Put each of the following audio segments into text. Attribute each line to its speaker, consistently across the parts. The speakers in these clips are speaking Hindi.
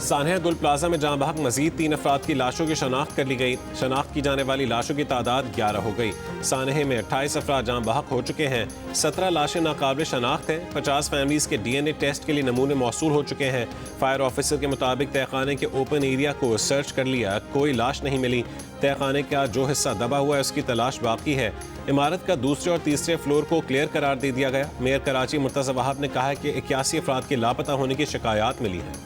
Speaker 1: सानहा गुल प्लाजा में जहां बहक मजीद 3 अफराद की लाशों की शनाख्त कर ली गई। शनाख्त की जाने वाली लाशों की तादाद 11 हो गई। सानहे में 28 अफराद जहां बहक हो चुके हैं। 17 लाशें नाकाबिल शनाख्त हैं। 50 फैमिलीज के DNA टेस्ट के लिए नमूने मौसूल हो चुके हैं। फायर ऑफिसर के मुताबिक तहखाने के ओपन एरिया को सर्च कर लिया, कोई लाश नहीं मिली। तहखाने का जो हिस्सा दबा हुआ है उसकी तलाश बाकी है। इमारत का दूसरे और तीसरे फ्लोर को क्लियर करार दे दिया गया। मेयर कराची मुर्तज़ा वहाब ने कहा है कि 81 अफराद के लापता होने की शिकायत मिली है।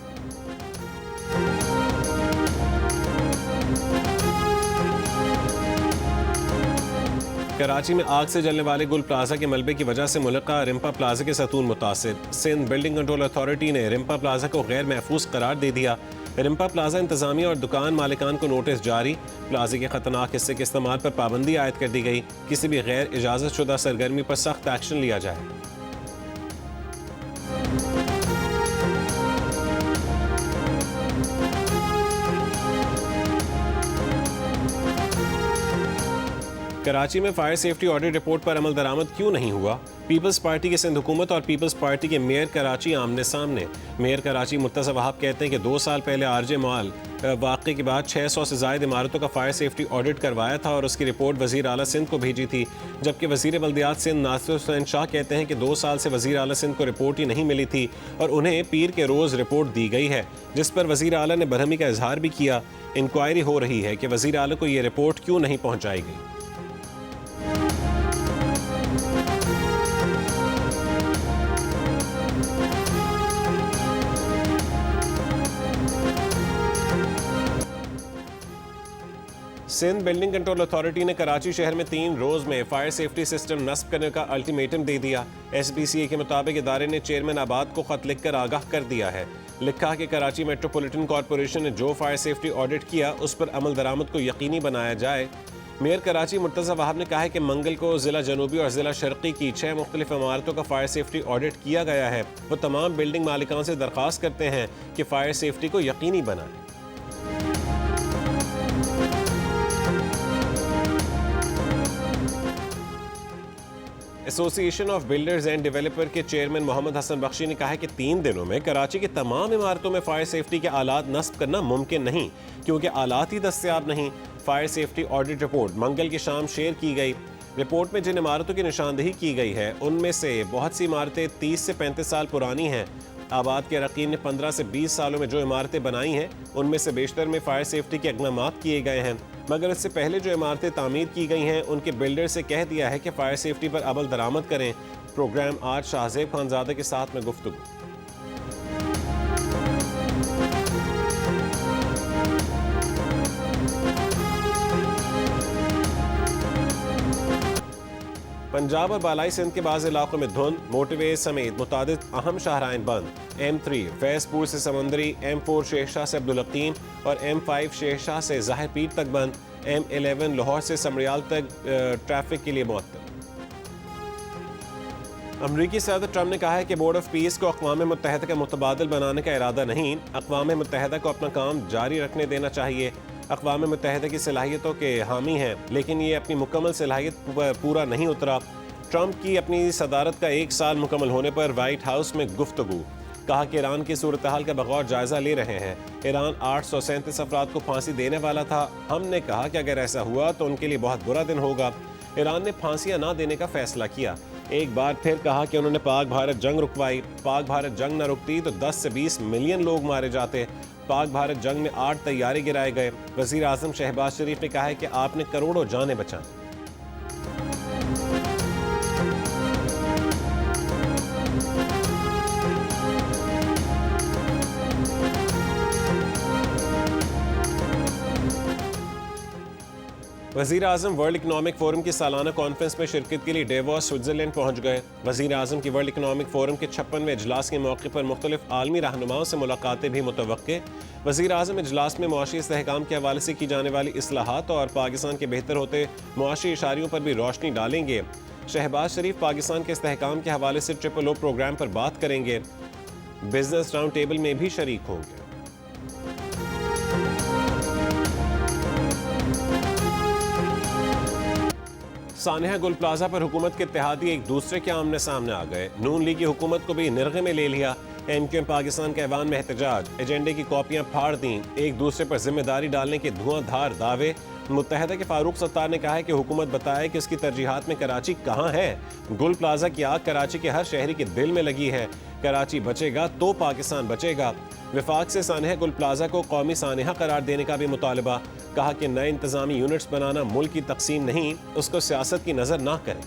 Speaker 1: कराची में आग से जलने वाले गुल प्लाजा के मलबे की वजह से मुल्का रिम्पा प्लाजा के सतून मुतासिर। सिंध बिल्डिंग कंट्रोल अथॉरिटी ने रिम्पा प्लाजा को गैर महफूज करार दे दिया। रिम्पा प्लाजा इंतजामिया और दुकान मालिकान को नोटिस जारी। प्लाजे के खतरनाक हिस्से के इस्तेमाल पर पाबंदी आयद कर दी गई। किसी भी गैर इजाजत शुदा सरगर्मी पर सख्त एक्शन लिया जाए। कराची में फायर सेफ्टी ऑडिट रिपोर्ट पर अमल दरामद क्यों नहीं हुआ? पीपल्स पार्टी के सिंध हुकूमत और पीपल्स पार्टी के मेयर कराची आमने सामने। मेयर कराची मुर्तज़ा वहाब कहते हैं कि 2 साल पहले RJ मॉल वाक़े के बाद 600 से ज़ायद इमारतों का फायर सेफ्टी ऑडिट करवाया था और उसकी रिपोर्ट वज़ीर आला सिंध को भेजी थी। जबकि वज़ीर बल्दियात सिंध नासिर हुसैन शाह कहते हैं कि 2 साल से वज़ीर आला सिंध को रिपोर्ट ही नहीं मिली थी और उन्हें पीर के रोज़ रिपोर्ट दी गई है, जिस पर वज़ीर आला ने बरहमी का इजहार भी किया। इंक्वायरी हो रही है कि वज़ीर आला को ये रिपोर्ट क्यों नहीं पहुँचाई गई। सिंध बिल्डिंग कंट्रोल अथॉरिटी ने कराची शहर में 3 रोज में फायर सेफ्टी सिस्टम नस्ब करने का अल्टीमेटम दे दिया। SBCA के मुताबिक इदारे ने चेयरमैन आबाद को खत लिखकर आगाह कर दिया है। लिखा कि कराची मेट्रोपॉलिटन कॉरपोरेशन ने जो फायर सेफ्टी ऑडिट किया उस पर अमल दरामद को यकीनी बनाया जाए। मेयर कराची मुर्तज़ा वहाब ने कहा है कि मंगल को ज़िला जनूबी और ज़िला शर्क़ी की 6 मुख्तलिफ इमारतों का फायर सेफ्टी ऑडिट किया गया है। वो तमाम बिल्डिंग मालिकान से दरख्वास्त करते हैं कि फायर सेफ्टी को यकीनी बनाएं। Association of builders end developer के चेयरमैन मोहम्मद हसन बख्शी ने कहा है कि 3 दिनों में कराची की तमाम इमारतों में फायर सेफ्टी के आलात नस्ब करना मुमकिन नहीं, क्योंकि आलात ही दस्तयाब नहीं। फायर सेफ्टी ऑडिट रिपोर्ट मंगल की शाम शेयर की गई। रिपोर्ट में जिन इमारतों की निशानदेही की गई है उनमें से बहुत सी इमारतें 30 से 35 साल पुरानी हैं। आबाद के अरकान ने 15 से 20 सालों में जो इमारतें बनाई हैं उनमें से बेशतर में फायर सेफ्टी के इक़दामात किए गए हैं, मगर इससे पहले जो इमारतें तामीर की गई हैं उनके बिल्डर से कह दिया है कि फायर सेफ्टी पर अमल दरामद करें। प्रोग्राम आज शाहजेब खानजादा के साथ में गुफ्तगू। पंजाब और बालाई सिंध के बाज़ इलाकों में धुंध, मोटरवे समेत मुतादिद अहम शाहराइन बंद। M3 फैज़पुर से समंदरी, M4 शेखशाह से अब्दुल-हकीम और M5 शेखशाह से ज़ाहिर पीर तक बंद। M11 लाहौर से समरियाल तक ट्रैफिक के लिए मुअत्तल। अमरीकी सदर ट्रंप ने कहा है कि बोर्ड ऑफ पीस को अक़वाम मुत्तहिदा का मुतबादिल बनाने का इरादा नहीं, अक़वाम मुत्तहिदा को अपना काम जारी रखने देना चाहिए। अक़वाम मुत्तहिदा की सलाहियतों के हामी हैं, लेकिन ये अपनी मुकम्मल सलाहियत पर पूरा नहीं उतरा। ट्रंप की अपनी सदारत का 1 साल मुकम्मल होने पर वाइट हाउस में गुफ्तगू। कहा कि ईरान की सूरत हाल का बगौर जायज़ा ले रहे हैं। ईरान 837 अफराद को फांसी देने वाला था। हमने कहा कि अगर ऐसा हुआ तो उनके लिए बहुत बुरा दिन होगा। ईरान ने फांसियाँ ना देने का फैसला किया। एक बार फिर कहा कि उन्होंने पाक भारत जंग रुकवाई। पाक भारत जंग न रुकती तो 10 से 20 मिलियन लोग मारे जाते। पाक भारत जंग में 8 तैयारे गिराए गए। वज़ीर आज़म शहबाज शरीफ ने कहा है कि आपने करोड़ों जानें बचाई। वज़ीर आज़म वर्ल्ड इकनॉमिक फोरम की सालाना कॉन्फ्रेंस में शिरकत के लिए डेवोस स्विट्ज़रलैंड पहुँच गए। वज़ीर आज़म की वर्ल्ड इकनॉमिक फोरम के 56वें इजलास के मौके पर मुख्तलिफ आलमी रहनुमाओं से मुलाकातें भी मुतवक्के। वज़ीर आज़म इजलास में मुआशी इस्तेहकाम के हवाले से की जाने वाली इस्लाहात और पाकिस्तान के बेहतर होते मुआशी इशारियों पर भी रोशनी डालेंगे। शहबाज शरीफ पाकिस्तान के इस्तेहकाम के हवाले से OOO प्रोग्राम पर बात करेंगे। बिजनेस राउंड टेबल में भी शरीक होंगे। सानहा गुल प्लाजा पर हुकूमत के इत्तेहादी एक दूसरे के आमने सामने आ गए। नून लीग की हुकूमत को भी निर्गे में ले लिया। MQM पाकिस्तान के ऐवान में एहतजाज, एजेंडे की कॉपियां फाड़ दी, एक दूसरे पर जिम्मेदारी डालने के धुआंधार दावे। मुत्तहदा के फारूक सत्तार ने कहा है कि हुकूमत बताए कि उसकी तरजीहात में कराची कहाँ है। गुल प्लाजा की आग कराची के हर शहरी के दिल में लगी है। कराची बचेगा तो पाकिस्तान बचेगा। विफाक से सानहा गुल प्लाजा को कौमी सानहा करार देने का भी मुतालबा। कहा कि नए इंतजामी यूनिट्स बनाना मुल्क की तकसीम नहीं, उसको सियासत की नजर ना करें।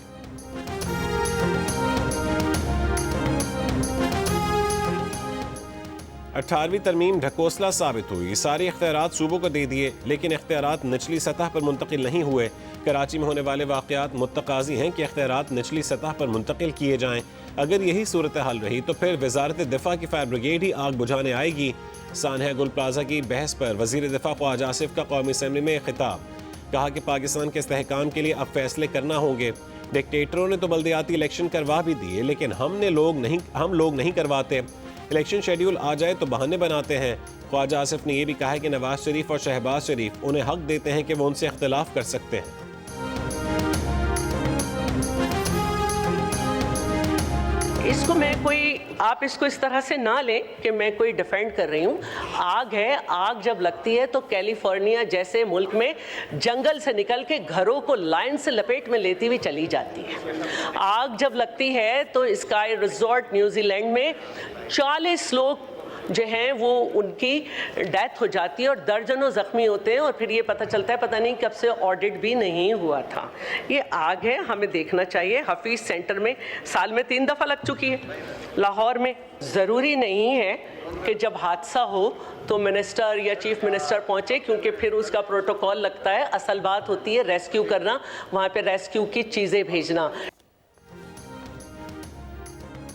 Speaker 1: 18वीं तरमीम ढकोसला साबित हुई। सारे इख्तियारात सूबों को दे दिए, लेकिन इख्तियारात निचली सतह पर मुंतकिल नहीं हुए। कराची में होने वाले वाक़यात मुत्तकाज़ी हैं कि इख्तियारात निचली सतह पर मुंतकिल किए जाएं। अगर यही सूरत हाल रही तो फिर वजारत दिफा की फायर ब्रिगेड ही आग बुझाने आएगी। सानहा गुल प्लाजा की बहस पर वज़ीर दिफा ख्वाजा आसिफ का कौमी असम्बली में खिताब। कहा कि पाकिस्तान के इस्तेहकाम के लिए अब फैसले करना होंगे। डिक्टेटरों ने तो बल्दियाती इलेक्शन करवा भी दिए, लेकिन हम लोग नहीं करवाते। इलेक्शन शेड्यूल आ जाए तो बहाने बनाते हैं। ख्वाजा आसिफ ने यह भी कहा है कि नवाज शरीफ और शहबाज शरीफ उन्हें हक देते हैं कि वो उनसे इख्तिलाफ कर सकते हैं।
Speaker 2: आप इसको इस तरह से ना लें कि मैं कोई डिफेंड कर रही हूँ। आग है, आग जब लगती है तो कैलिफोर्निया जैसे मुल्क में जंगल से निकल के घरों को लाइन से लपेट में लेती हुई चली जाती है। आग जब लगती है तो स्काई रिजॉर्ट न्यूजीलैंड में 40 लोग जो हैं वो उनकी डेथ हो जाती है और दर्जनों ज़ख्मी होते हैं, और फिर ये पता चलता है पता नहीं कब से ऑडिट भी नहीं हुआ था। ये आग है, हमें देखना चाहिए। हफीज़ सेंटर में साल में 3 दफ़ा लग चुकी है। लाहौर में ज़रूरी नहीं है कि जब हादसा हो तो मिनिस्टर या चीफ मिनिस्टर पहुँचे, क्योंकि फिर उसका प्रोटोकॉल लगता है। असल बात होती है रेस्क्यू करना, वहाँ पर रेस्क्यू की चीज़ें भेजना।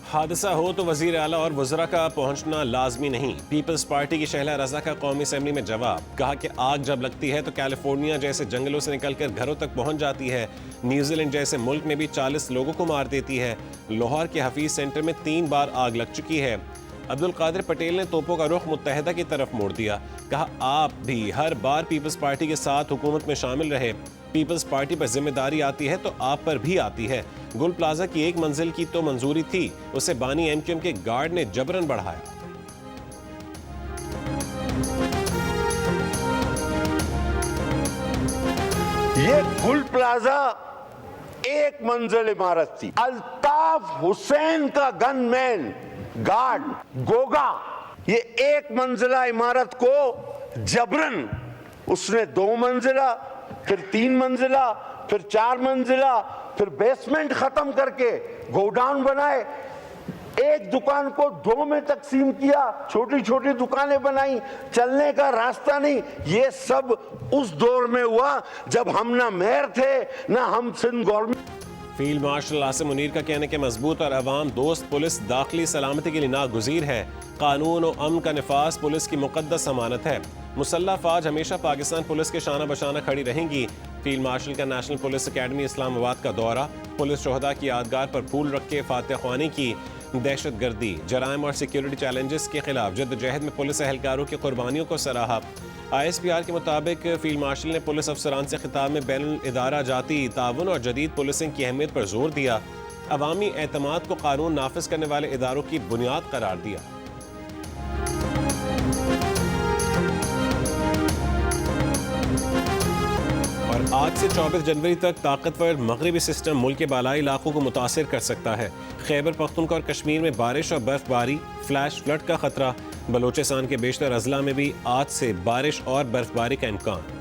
Speaker 1: हादसा हो तो वज़ीर आला और वज़रा का पहुंचना लाजमी नहीं। पीपल्स पार्टी की शहला रज़ा का कौमी असेंबली में जवाब। कहा कि आग जब लगती है तो कैलिफोर्निया जैसे जंगलों से निकलकर घरों तक पहुंच जाती है। न्यूजीलैंड जैसे मुल्क में भी 40 लोगों को मार देती है। लाहौर के हफीज़ सेंटर में 3 बार आग लग चुकी है। अब्दुल कादिर पटेल ने तोपों का रुख मुत्तहदा की तरफ मोड़ दिया। कहा आप भी हर बार पीपल्स पार्टी के साथ हुकूमत में शामिल रहे। पीपल्स पार्टी पर जिम्मेदारी आती है तो आप पर भी आती है। गुल प्लाजा की 1 मंजिल की तो मंजूरी थी, उसे बानी MQM के गार्ड ने जबरन बढ़ाया।
Speaker 3: ये गुल प्लाजा 1 मंजिल इमारत थी। अल्ताफ हुसैन का गनमैन गार्ड गोगा, ये 1 मंजिला इमारत को जबरन उसने 2 मंजिला, फिर 3 मंजिला, फिर 4 मंजिला, फिर बेसमेंट खत्म करके गोडाउन बनाए। एक दुकान को 2 में तकसीम किया, छोटी छोटी दुकानें बनाई, चलने का रास्ता नहीं। ये सब उस दौर में हुआ जब हम ना मेयर थे ना हम Sindh government.
Speaker 1: Field marshal Asim Munir का कहना है कि मजबूत और अवाम दोस्त पुलिस दाखिली सलामती के लिए नागुज़ीर है। कानून और अमन का निफाज पुलिस की मुकद्दस अमानत है। मुसल्लह फ़ौज हमेशा पाकिस्तान पुलिस के शाना बशाना खड़ी रहेंगी। फील्ड मार्शल का नेशनल पुलिस अकेडमी इस्लामाबाद का दौरा। पुलिस शोहदा की यादगार पर फूल रख के फातह ख्वानी की। दहशत गर्दी, जराइम और सिक्योरिटी चैलेंजेस के खिलाफ जद्दोजहद में पुलिस एहलकारों की कुर्बानियों को सराहा। ISPR के मुताबिक फील्ड मार्शल ने पुलिस अफसरान से खिताब में बैनुल इदारा जाती ताउन और जदीद पुलिसिंग की अहमियत पर जोर दिया। अवामी एतमाद को कानून नाफिज करने वाले इदारों की बुनियाद करार दिया। और आज से 24 जनवरी तक ताकतवर मगरबी सिस्टम मुल्क के बालाई इलाकों को मुतासिर कर सकता है। खैबर पख्तूनख्वा और कश्मीर में बारिश और बर्फबारी, फ्लैश फ्लड का खतरा। बलोचिस्तान के बेशतर अजला में भी आज से बारिश और बर्फबारी का इम्कान।